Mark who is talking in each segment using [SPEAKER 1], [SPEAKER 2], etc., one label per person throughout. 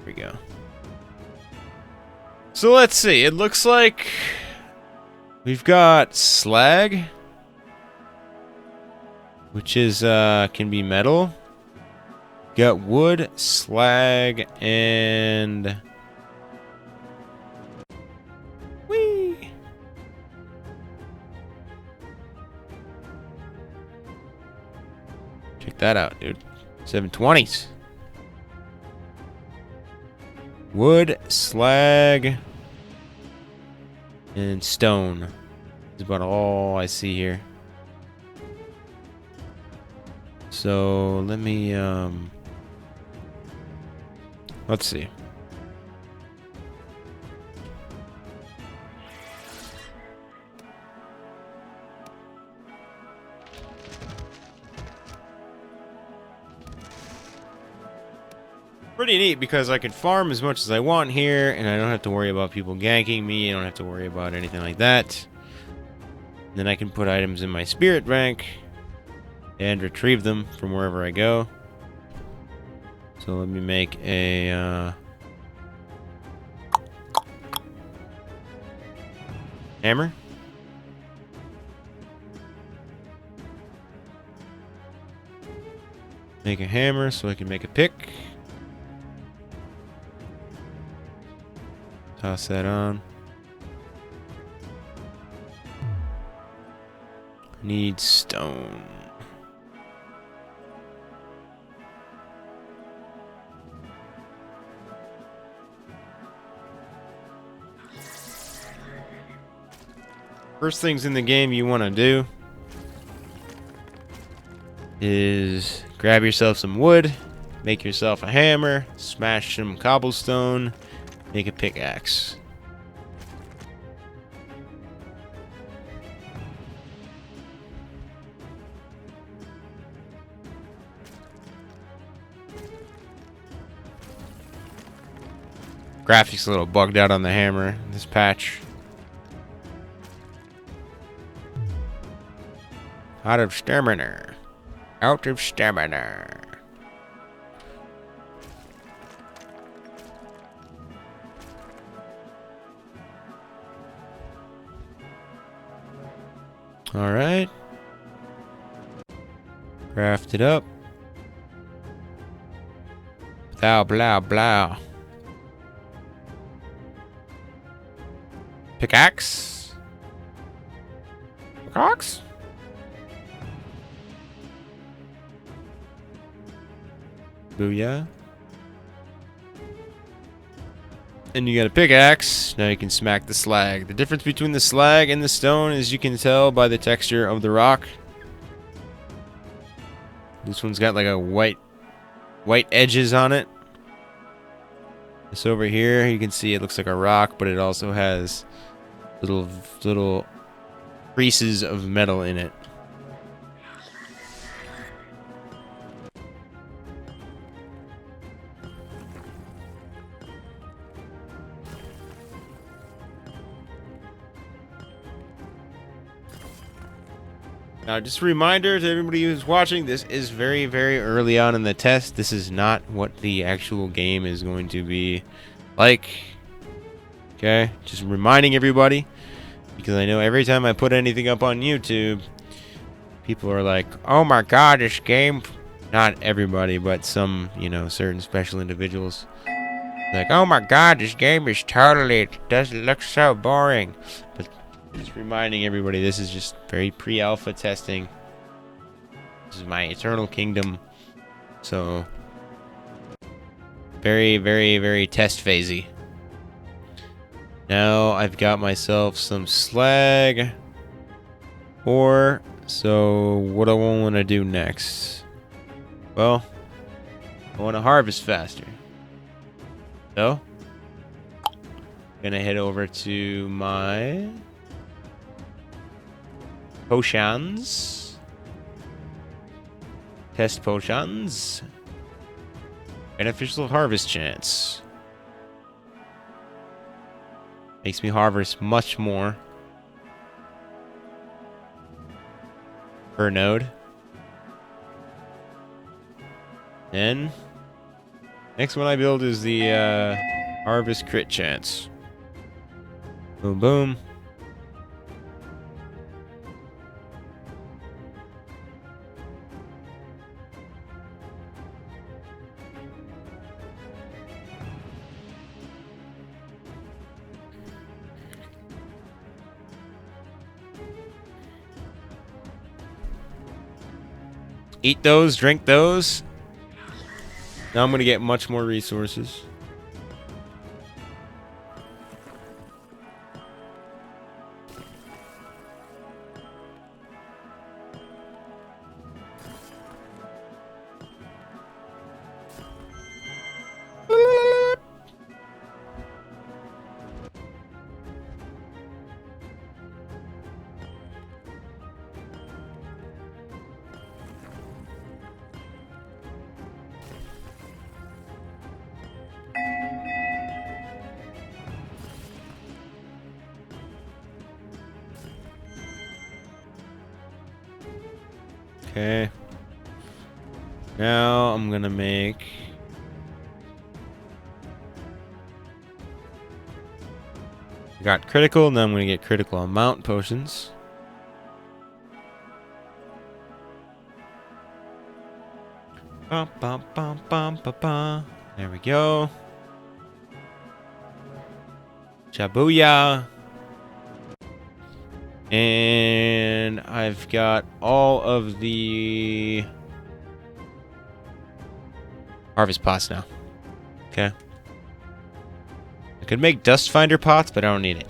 [SPEAKER 1] we go. So let's see. It looks like we've got slag, which is can be metal. Got wood, slag, and whee. Check that out, dude. 720s. Wood, slag, and stone. That's about all I see here. So let me let's see. Pretty neat because I can farm as much as I want here, and I don't have to worry about people ganking me. I don't have to worry about anything like that. Then I can put items in my spirit bank and retrieve them from wherever I go. So let me make a hammer. Make a hammer so I can make a pick. Toss that on. Need stone. First things in the game you want to do is grab yourself some wood, make yourself a hammer, smash some cobblestone, make a pickaxe. Graphics a little bugged out on the hammer in this patch. Out of stamina. Out of stamina. Alright. Craft it up. Blah, blah, blah. Pickaxe. Pickaxe? Booyah. And you got a pickaxe. Now you can smack the slag. The difference between the slag and the stone is you can tell by the texture of the rock. This one's got like a white edges on it. This over here, you can see it looks like a rock, but it also has little creases of metal in it. Now, just a reminder to everybody who's watching, this is very, very early on in the test. This is not what the actual game is going to be like. Okay? Just reminding everybody, because I know every time I put anything up on YouTube, people are like, oh my god, this game... Not everybody, but some, you know, certain special individuals. Like, oh my god, this game is totally... It doesn't look so boring. But... Just reminding everybody, this is just very pre-alpha testing. This is my Eternal Kingdom. So, very, very, very test phasey. Now, I've got myself some slag. So, what do I want to do next? Well, I want to harvest faster. So, I'm gonna head over to my... potions. Test potions. Beneficial harvest chance. Makes me harvest much more per node. Then Next one I build is the harvest crit chance. Boom, boom. Eat those, drink those. Now I'm going to get much more resources. Okay. Now I'm gonna make... Got critical, now I'm gonna get critical amount potions. Bum, bum, bum, bum, bum, bum. There we go. Jabuya. And I've got all of the harvest pots now. Okay. I could make dust finder pots, but I don't need it.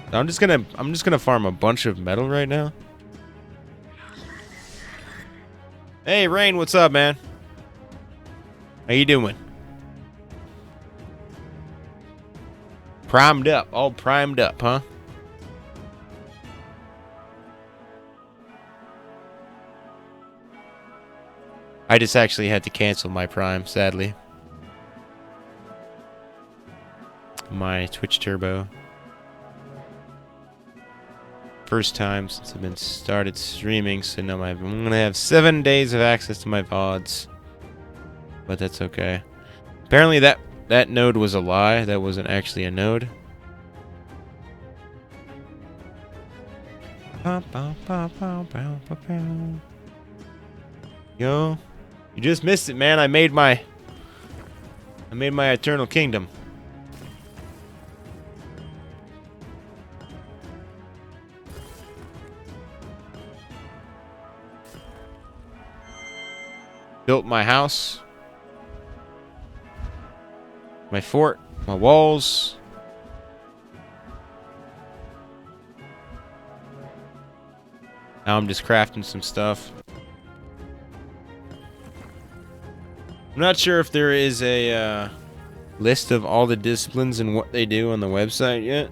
[SPEAKER 1] So I'm just gonna farm a bunch of metal right now. Hey Rain, what's up, man? How you doing? Primed up, all primed up, huh? I just actually had to cancel my Prime, sadly. My Twitch Turbo. First time since I've been started streaming, so now I'm gonna have 7 days of access to my VODs. But that's okay. Apparently that node was a lie. That wasn't actually a node. Yo. You just missed it, man. I made my Eternal Kingdom. Built my house. My fort, my walls. Now I'm just crafting some stuff. I'm not sure if there is a list of all the disciplines and what they do on the website yet.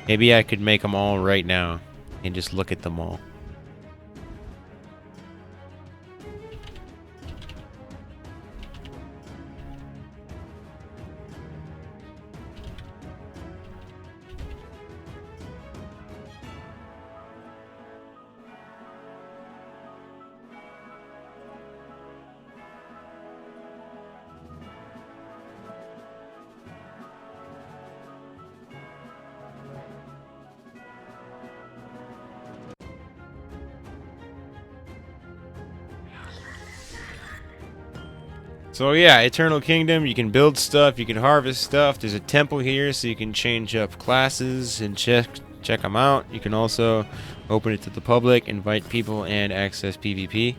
[SPEAKER 1] Maybe I could make them all right now and just look at them all. So yeah, Eternal Kingdom, you can build stuff, you can harvest stuff. There's a temple here so you can change up classes and check them out. You can also open it to the public, invite people, and access PvP.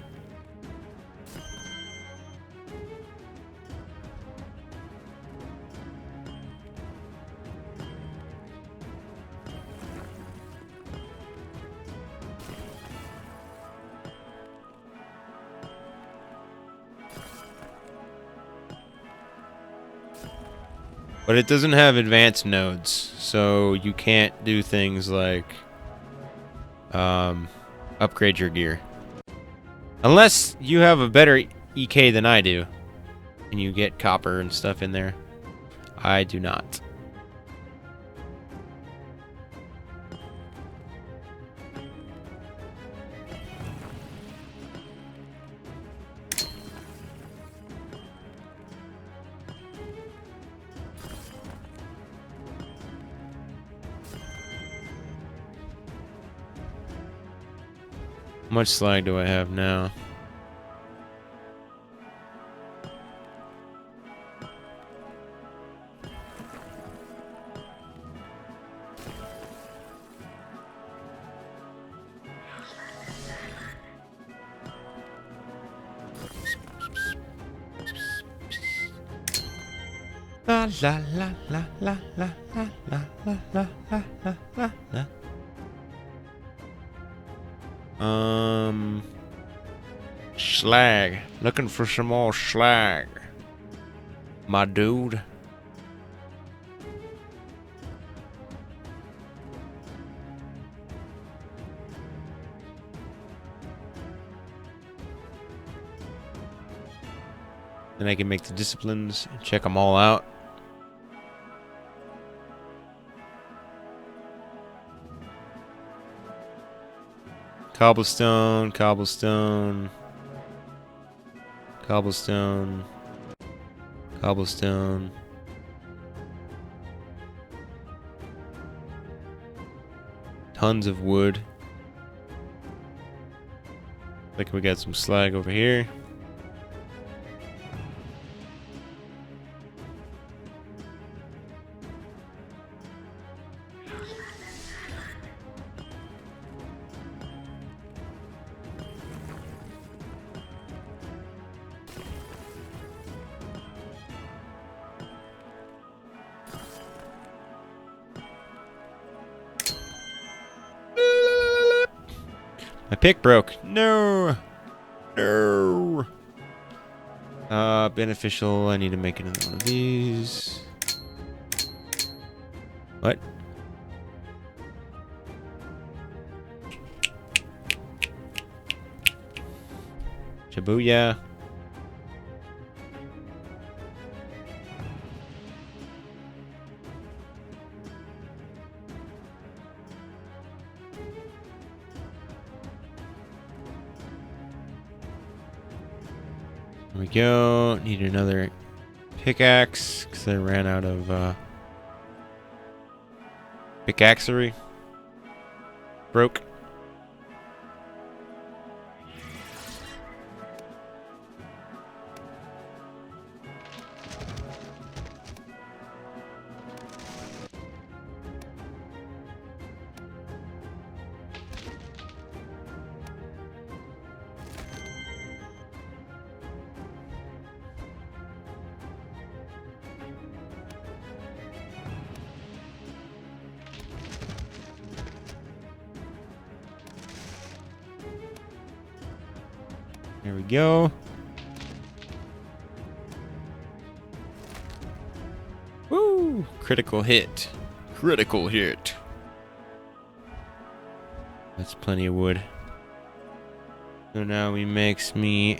[SPEAKER 1] But it doesn't have advanced nodes, so you can't do things like upgrade your gear. Unless you have a better EK than I do, and you get copper and stuff in there. I do not. much slag do I have now? La la la la la la la la la la la la la. Slag. Looking for some more slag, my dude. Then I can make the disciplines and check them all out. Cobblestone, cobblestone, cobblestone, cobblestone. Tons of wood. Like we got some slag over here. My pick broke. No. No. Beneficial. I need to make another one of these. What? Shibuya. There we go. Need another pickaxe because I ran out of pickaxery. Broke. There we go. Woo! Critical hit. Critical hit. That's plenty of wood. So now we makes me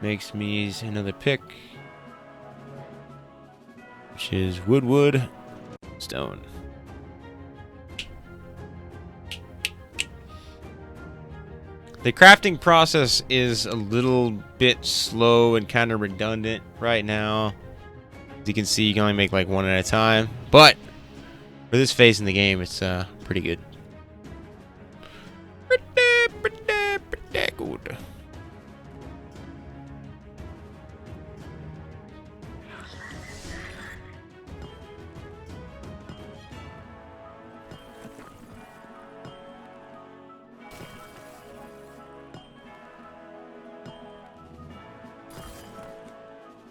[SPEAKER 1] another pick, which is wood, stone. The crafting process is a little bit slow and kind of redundant right now. As you can see, you can only make like one at a time. But for this phase in the game, it's pretty good. Pretty good.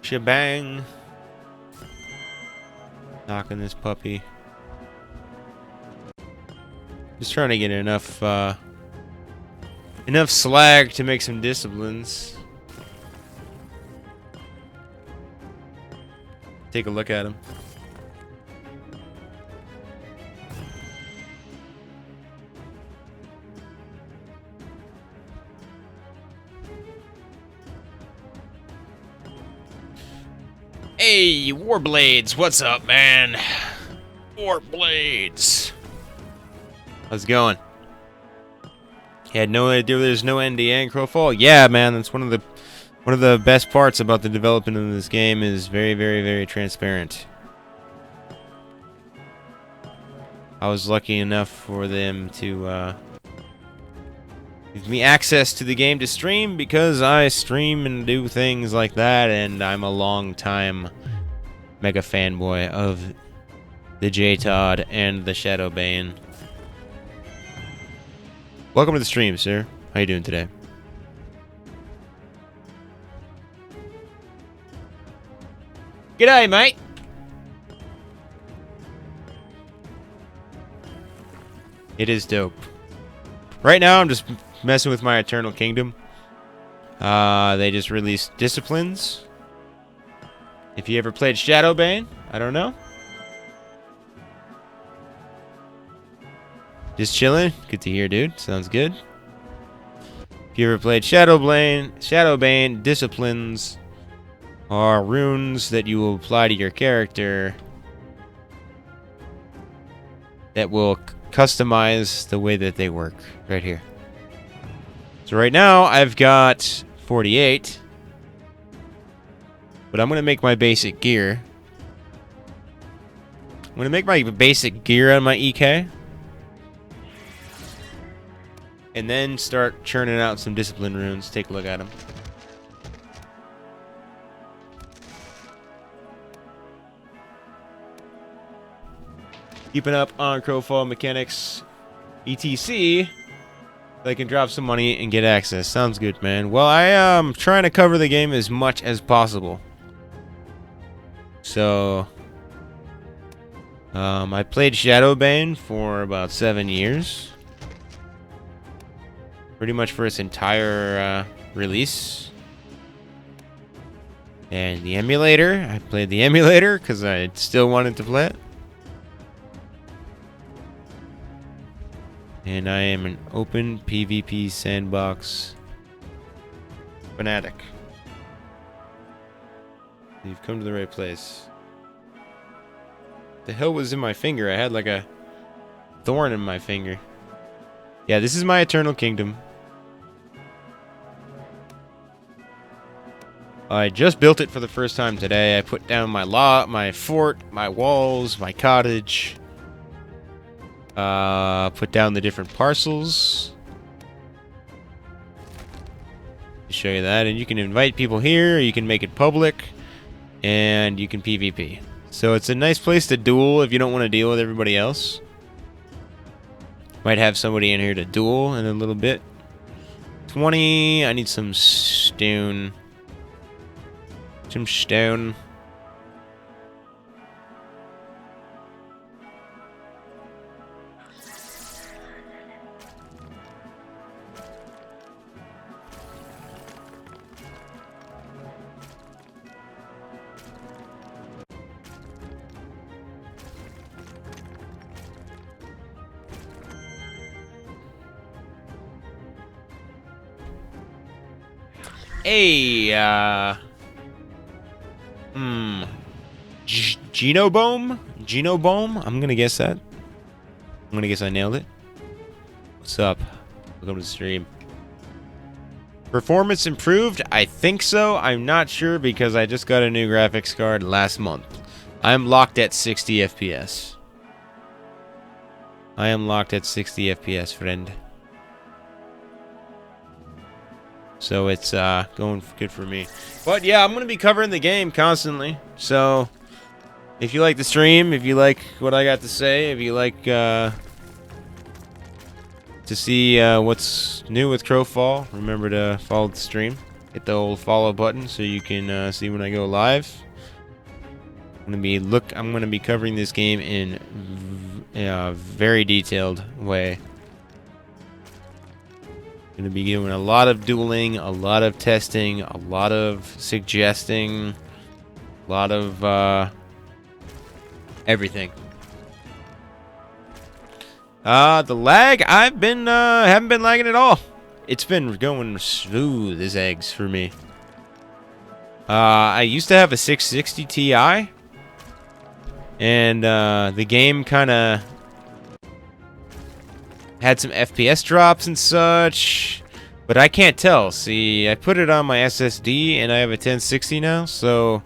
[SPEAKER 1] Shebang. Knocking this puppy. Just trying to get enough slag to make some disciplines. Take a look at him. Hey, Warblades, what's up, man? Warblades. How's it going? You had no idea there's no NDA in Crowfall? Yeah, man, that's one of the best parts about the development of this game is very, very, very transparent. I was lucky enough for them to give me access to the game to stream, because I stream and do things like that, and I'm a long time mega fanboy of the J-Todd and the Shadowbane. Welcome to the stream, sir. How you doing today? G'day, mate. It is dope. Right now, I'm just messing with my Eternal Kingdom. They just released Disciplines. If you ever played Shadowbane, I don't know. Just chilling. Good to hear, dude. Sounds good. If you ever played Shadowbane, Disciplines are runes that you will apply to your character that will customize the way that they work right here. So right now I've got 48, but I'm gonna make my basic gear. I'm gonna make my basic gear on my EK, and then start churning out some discipline runes. Take a look at them. Keeping up on Crowfall mechanics, etc. They can drop some money and get access. Sounds good, man. Well, I am trying to cover the game as much as possible. So, I played Shadowbane for about 7 years. Pretty much for its entire release. And the emulator, I played the emulator because I still wanted to play it. And I am an open PvP sandbox fanatic. You've come to the right place. The hell was in my finger? I had like a thorn in my finger. Yeah, this is my Eternal Kingdom. I just built it for the first time today. I put down my fort, my walls, my cottage. Put down the different parcels. Show you that, and you can invite people here, or you can make it public, and you can PvP. So it's a nice place to duel if you don't want to deal with everybody else. Might have somebody in here to duel in a little bit. 20. I need some stone. Some stone. Hey, Genobome? Genobome? I'm gonna guess that. I'm gonna guess I nailed it. What's up? Welcome to the stream. Performance improved? I think so. I'm not sure because I just got a new graphics card last month. I'm locked at 60 FPS. I am locked at 60 FPS, friend. So it's going good for me. But yeah, I'm going to be covering the game constantly. So if you like the stream, if you like what I got to say, if you like to see what's new with Crowfall, remember to follow the stream. Hit the old follow button so you can see when I go live. I'm going to be covering this game in a very detailed way. Going to be doing a lot of dueling, a lot of testing, a lot of suggesting, a lot of everything. The lag, haven't been lagging at all. It's been going smooth as eggs for me. I used to have a 660 Ti, and the game kind of had some FPS drops and such, but I can't tell. See, I put it on my SSD, and I have a 1060 now, so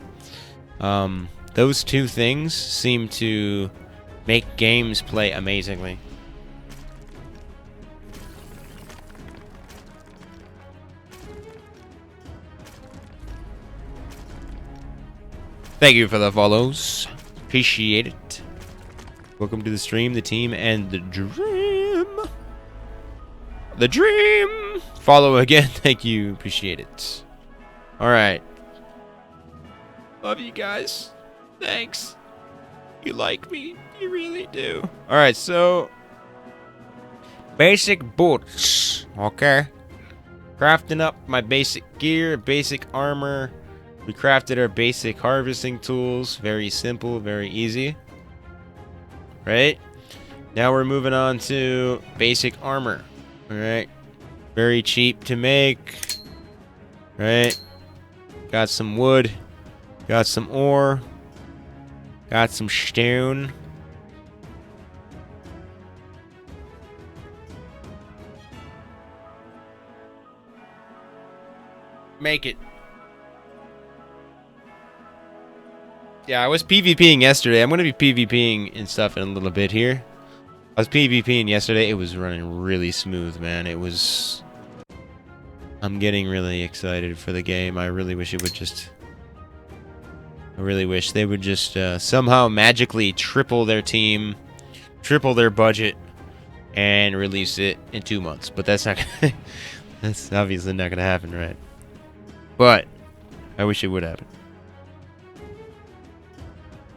[SPEAKER 1] those two things seem to make games play amazingly. Thank you for the follows. Appreciate it. Welcome to the stream, the team, and the dream. The dream! Follow again. Thank you. Appreciate it. Alright. Love you guys. Thanks. You like me. You really do. Alright, so... basic boots. Okay. Crafting up my basic gear, basic armor. We crafted our basic harvesting tools. Very simple, very easy. Right? Now we're moving on to basic armor. Alright. Very cheap to make. Right? Got some wood. Got some ore. Got some stone. Make it. Yeah, I was PvPing yesterday. I'm going to be PvPing and stuff in a little bit here. I was PvPing yesterday. It was running really smooth, man. It was... I'm getting really excited for the game. I really wish it would just... I really wish they would just somehow magically triple their team, triple their budget, and release it in 2 months. But that's not gonna... that's obviously not going to happen, right? But I wish it would happen.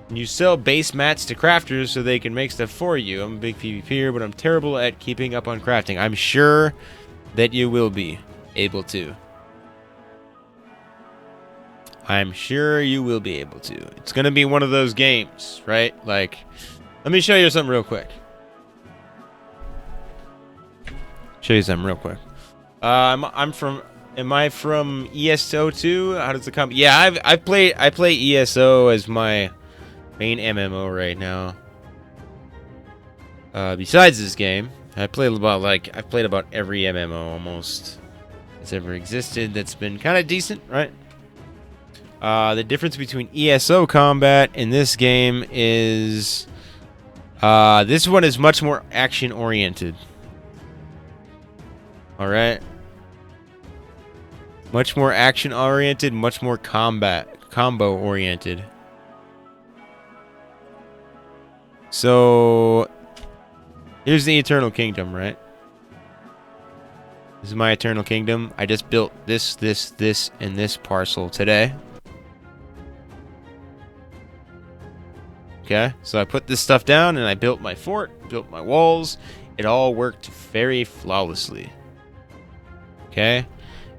[SPEAKER 1] You sell base mats to crafters so they can make stuff for you. I'm a big PvPer, but I'm terrible at keeping up on crafting. I'm sure that you will be able to. I'm sure you will be able to. It's going to be one of those games, right? Like, let me show you something real quick. Show you something real quick. I'm from... Am I from ESO2? How does it come? Yeah, I play ESO as my main MMO right now. Besides this game, I've played about every MMO almost that's ever existed that's been kind of decent, right? The difference between ESO combat and this game is this one is much more action oriented. All right. Much more action oriented, much more combo oriented. So here's the Eternal Kingdom, right? This is my Eternal Kingdom. I just built this, and this parcel today. Okay, so I put this stuff down and I built my fort, built my walls. It all worked very flawlessly. Okay,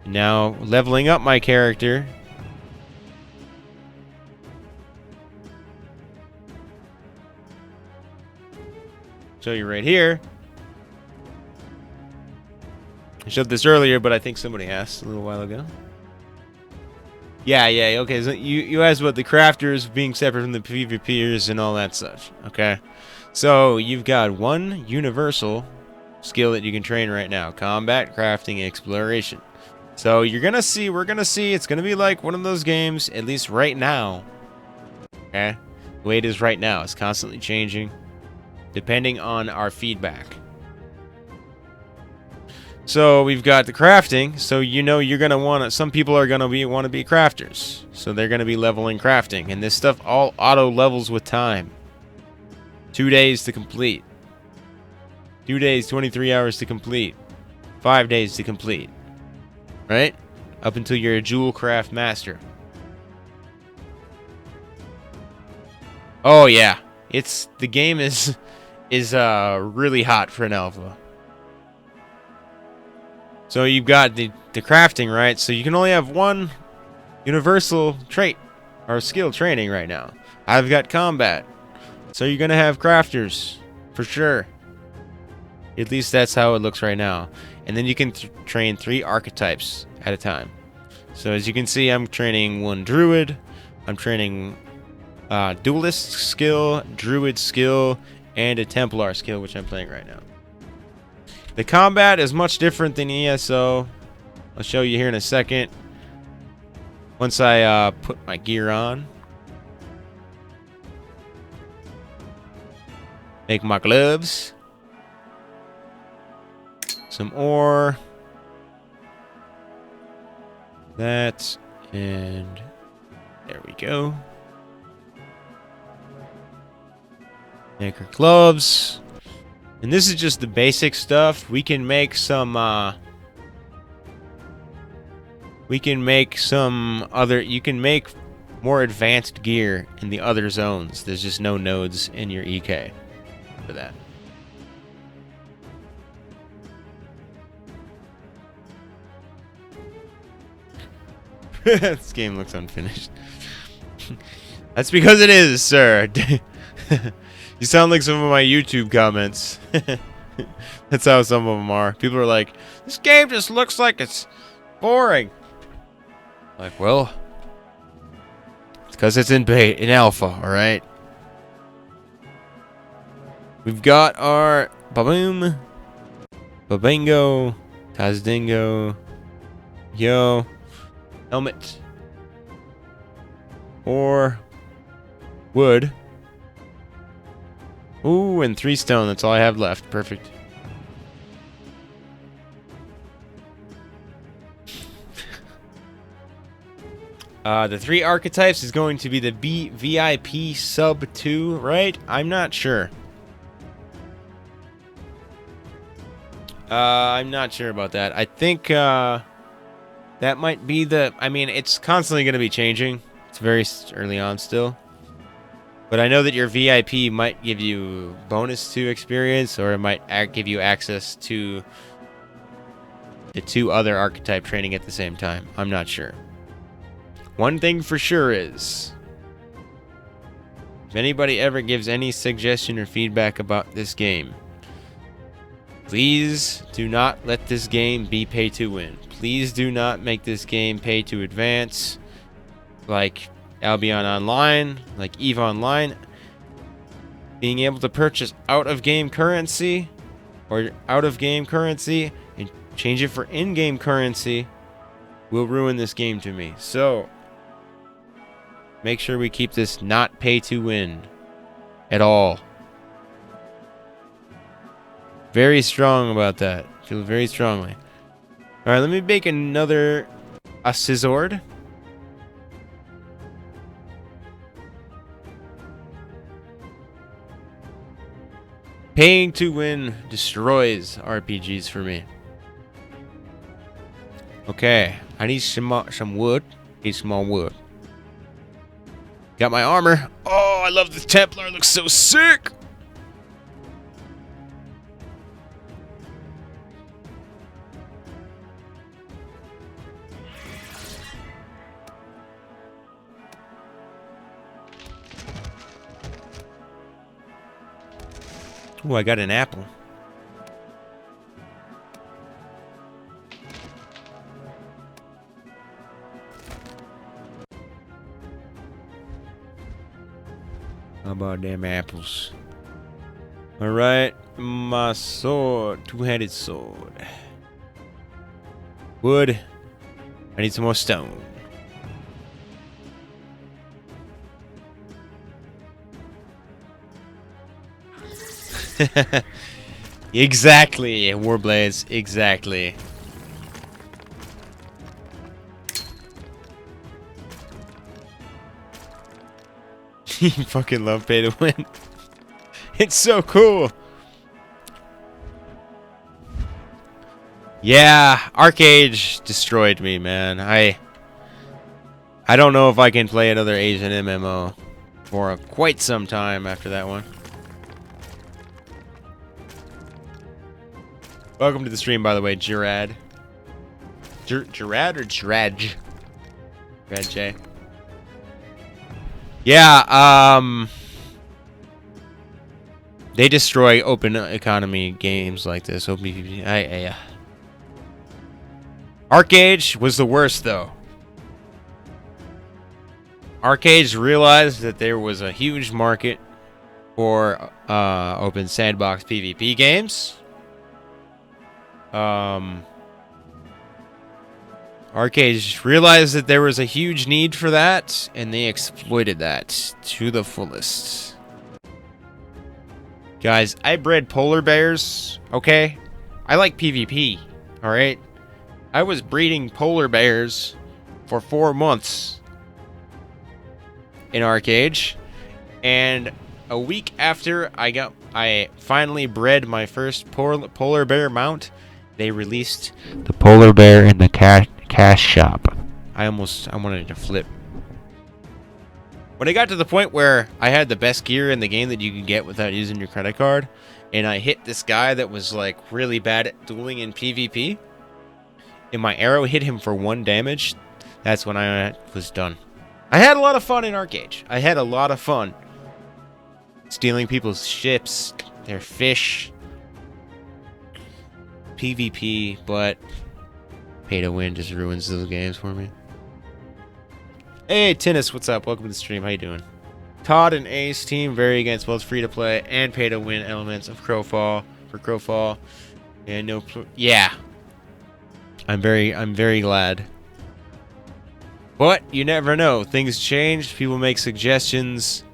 [SPEAKER 1] now leveling up my character. Show you right here. I showed this earlier, but I think somebody asked a little while ago. Yeah, okay. So you asked about the crafters being separate from the PvPers and all that such. Okay, so you've got one universal skill that you can train right now: combat, crafting, exploration. So we're gonna see. It's gonna be like one of those games, at least right now. Okay, the way it is right now, it's constantly changing, depending on our feedback. So we've got the crafting. So you know you're gonna want some people are gonna want to be crafters. So they're gonna be leveling crafting, and this stuff all auto levels with time. 2 days to complete. 2 days, 23 hours to complete. 5 days to complete. Right? Up until you're a jewel craft master. Oh yeah, the game is really hot for an alpha. So you've got the crafting, right? So you can only have one universal trait or skill training right now. I've got combat. So you're going to have crafters for sure. At least that's how it looks right now. And then you can train 3 archetypes at a time. So as you can see, I'm training 1 druid. I'm training duelist skill, druid skill, and a Templar skill, which I'm playing right now. The combat is much different than ESO. I'll show you here in a second. Once I put my gear on. Make my gloves. Some ore. That. And there we go. Make our gloves. And this is just the basic stuff. We can make some, you can make more advanced gear in the other zones. There's just no nodes in your EK for that. This game looks unfinished. That's because it is, sir. You sound like some of my YouTube comments. That's how some of them are. People are like, this game just looks like it's boring. Like, well, it's because it's in alpha, alright? We've got our Baboom, Babingo, Tazdingo, Yo, Helmet, or wood. Ooh, and 3 stone. That's all I have left. Perfect. The 3 archetypes is going to be the VIP sub 2, right? I'm not sure. I'm not sure about that. I think that might be the... I mean, it's constantly going to be changing. It's very early on still. But I know that your VIP might give you bonus to experience, or it might give you access to the 2 other archetype training at the same time. I'm not sure. One thing for sure is, if anybody ever gives any suggestion or feedback about this game, please do not let this game be pay to win. Please do not make this game pay to advance. Like Albion Online, like EVE Online, being able to purchase out-of-game currency and change it for in-game currency will ruin this game to me. So, make sure we keep this not pay to win at all. Very strong about that. Feel very strongly. Alright, let me make a scissord. Paying to win destroys RPGs for me. Okay, I need some wood. Need some more wood. Got my armor. Oh, I love the Templar. It looks so sick. Oh, I got an apple. How about them apples? Alright, my sword. Two-handed sword. Wood. I need some more stone. Exactly, Warblades, exactly. You fucking love pay to win. It's so cool. Yeah, Arcade destroyed me, man. I don't know if I can play another Asian MMO for quite some time after that one. Welcome to the stream, by the way, Girad. Girad or Dredge? Red J. Yeah, they destroy open economy games like this. OpenPvP. Arcade was the worst, though. Arcade realized that there was a huge market for open sandbox PvP games. Arcade realized that there was a huge need for that, and they exploited that to the fullest. Guys, I bred polar bears, okay? I like PvP, alright? I was breeding polar bears for 4 months in Arcade, and a week after I finally bred my first polar bear mount, they released the polar bear in the cash shop. I wanted to flip. When I got to the point where I had the best gear in the game that you could get without using your credit card, and I hit this guy that was like really bad at dueling in PvP, and my arrow hit him for 1 damage, that's when I was done. I had a lot of fun in Arcade. I had a lot of fun stealing people's ships, their fish, PvP, but pay to win just ruins those games for me. Hey, Tennis, what's up? Welcome to the stream. How you doing? Todd and Ace team vary against both free-to-play and pay-to-win elements of Crowfall. For Crowfall, and no, yeah. I'm very glad. But you never know. Things change. People make suggestions.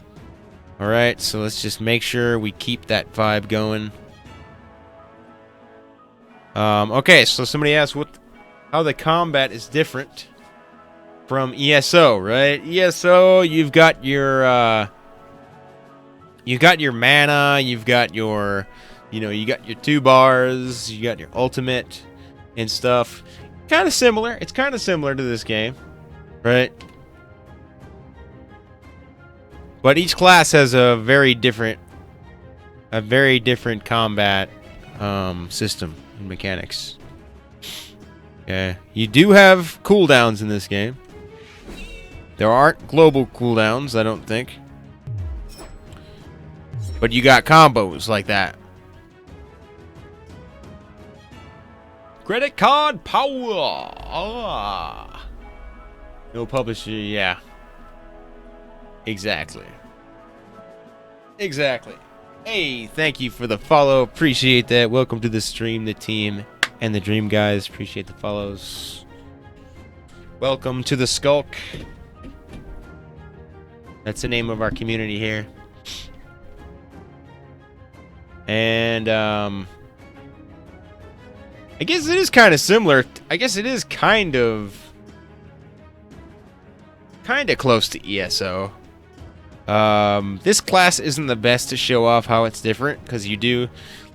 [SPEAKER 1] All right, so let's just make sure we keep that vibe going. Okay, so somebody asked how the combat is different from ESO, right? ESO, you've got your mana, you've got your, you got your 2 bars, you got your ultimate and stuff. Kind of similar. It's kind of similar to this game, right? But each class has a very different combat system and mechanics. Okay, you do have cooldowns in this game. There aren't global cooldowns, I don't think. But you got combos like that. Credit card power! Ah. No publisher, yeah. Exactly. Exactly. Hey, thank you for the follow. Appreciate that. Welcome to the stream, the team, and the Dream Guys. Appreciate the follows. Welcome to the Skulk. That's the name of our community here. And, I guess it is kind of similar. I guess it is kind of close to ESO. This class isn't the best to show off how it's different, because you do,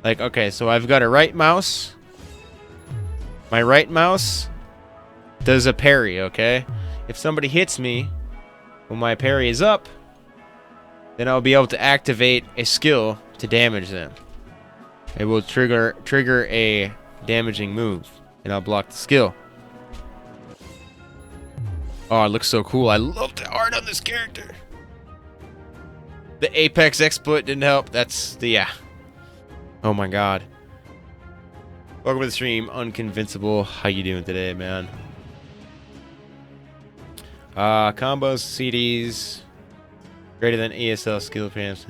[SPEAKER 1] like, okay, so I've got a right mouse. My right mouse does a parry, okay? If somebody hits me when my parry is up, then I'll be able to activate a skill to damage them. It will trigger a damaging move, and I'll block the skill. Oh, it looks so cool. I love the art on this character. The Apex exploit didn't help. That's the, yeah. Oh my god. Welcome to the stream, Unconvincible. How you doing today, man? Combos, CDs, greater than ESL skill pants.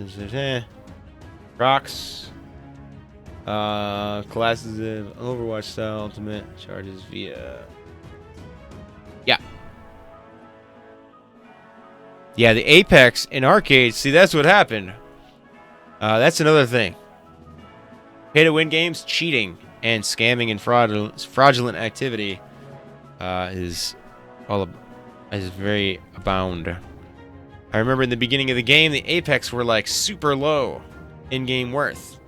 [SPEAKER 1] Rocks. Classes of Overwatch style ultimate charges via. Yeah. Yeah, the Apex in Arcade, see, that's what happened. That's another thing. Pay-to-win games, cheating, and scamming and fraudulent activity is very abound. I remember in the beginning of the game, the Apex were like super low in-game worth.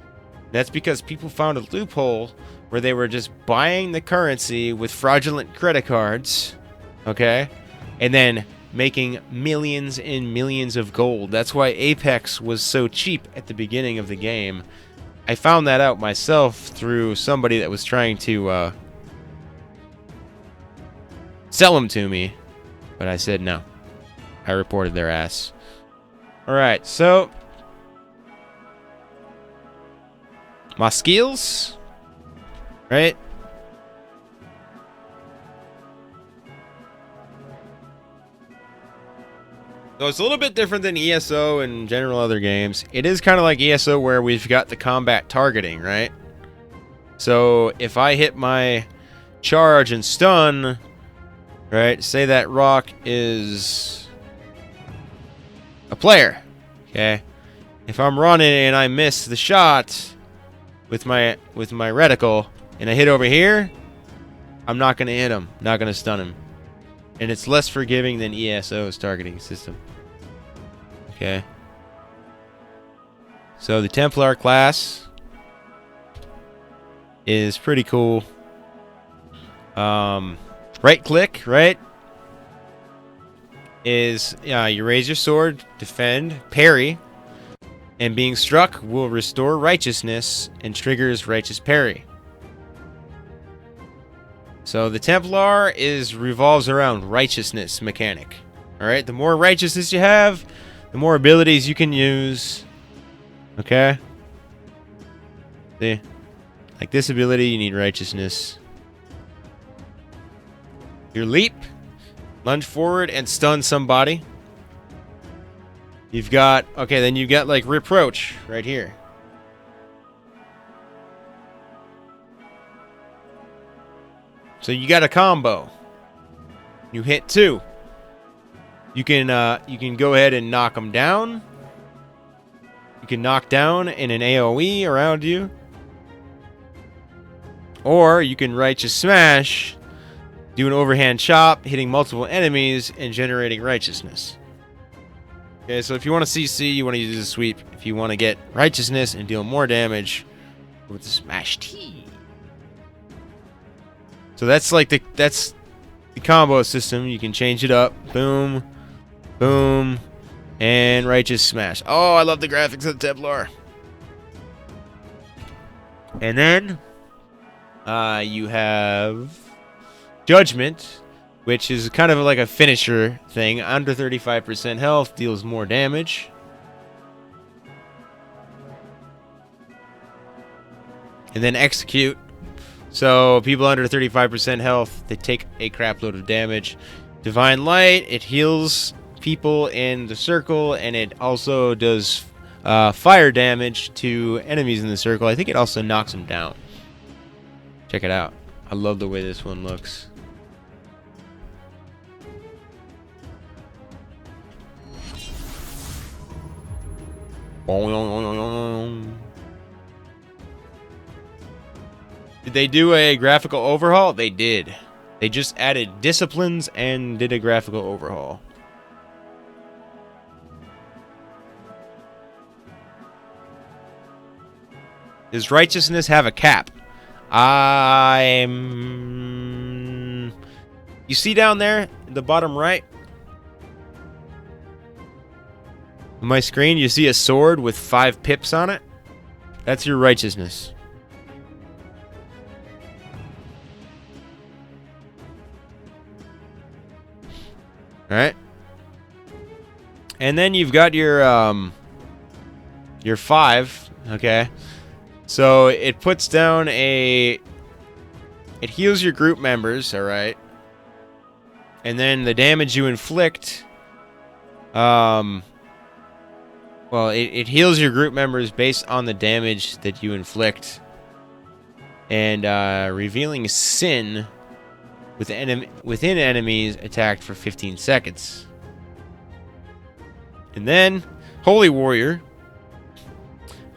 [SPEAKER 1] That's because people found a loophole where they were just buying the currency with fraudulent credit cards, okay, and then making millions and millions of gold. That's why Apex was so cheap at the beginning of the game. I found that out myself through somebody that was trying to sell them to me, but I said no. I reported their ass. Alright, so my skills, right? So it's a little bit different than ESO and general other games. It is kind of like ESO where we've got the combat targeting, right? So if I hit my charge and stun, right? Say that rock is a player, okay? If I'm running and I miss the shot with my reticle and I hit over here, I'm not going to hit him. Not going to stun him. And it's less forgiving than ESO's targeting system. Okay. So the Templar class is pretty cool. Right click, right? Is you raise your sword, defend, parry, and being struck will restore righteousness and triggers righteous parry. So the Templar revolves around righteousness mechanic. Alright, the more righteousness you have, the more abilities you can use. Okay? See? Like this ability, you need righteousness. Your leap, lunge forward and stun somebody. You've got, okay, then you've got like reproach right here. So you got a combo. You hit 2. You can go ahead and knock them down. You can knock down in an AoE around you. Or you can righteous smash, do an overhand chop, hitting multiple enemies and generating righteousness. Okay, so if you want to CC, you want to use a sweep. If you want to get righteousness and deal more damage with the smash T. So that's like the combo system. You can change it up. Boom, boom, and righteous smash. Oh, I love the graphics of the Templar. And then you have Judgement, which is kind of like a finisher thing. Under 35% health, deals more damage. And then Execute. So people under 35% health, they take a crap load of damage. Divine Light, it heals people in the circle, and it also does fire damage to enemies in the circle. I think it also knocks them down. Check it out. I love the way this one looks. Did they do a graphical overhaul? They did. They just added disciplines and did a graphical overhaul. Does righteousness have a cap? You see down there, in the bottom right? On my screen, you see a sword with 5 pips on it? That's your righteousness. Alright. And then you've got your 5, okay? So it puts down it heals your group members, alright? And then the damage you inflict, well, it heals your group members based on the damage that you inflict. And revealing sin within enemies attacked for 15 seconds. And then Holy Warrior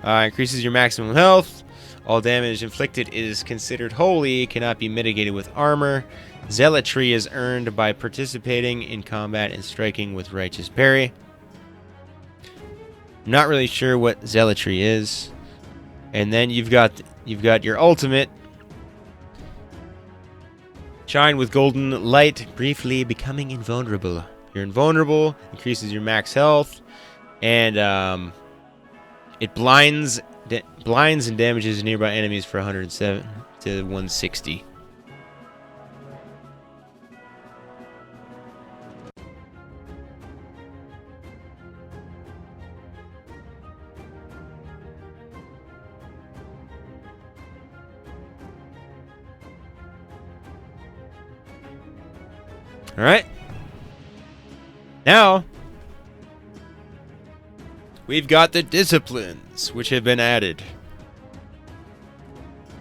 [SPEAKER 1] increases your maximum health. All damage inflicted is considered holy, cannot be mitigated with armor. Zealotry is earned by participating in combat and striking with righteous parry. I'm not really sure what zealotry is. And then you've got your ultimate. Shine with golden light, briefly becoming invulnerable. You're invulnerable, increases your max health, and it blinds and damages nearby enemies for 107 to 160. All right. Now, we've got the disciplines, which have been added.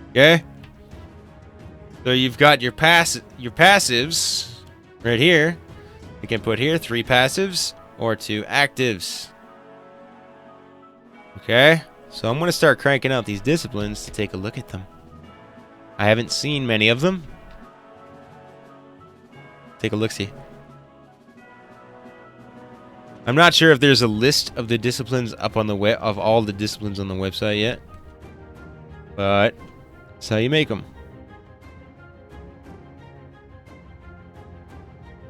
[SPEAKER 1] Okay? So you've got your passives right here. You can put here 3 passives or 2 actives. Okay, so I'm going to start cranking out these disciplines to take a look at them. I haven't seen many of them. Take a look-see. I'm not sure if there's a list of the disciplines up on the web, of all the disciplines on the website yet. But that's how you make them.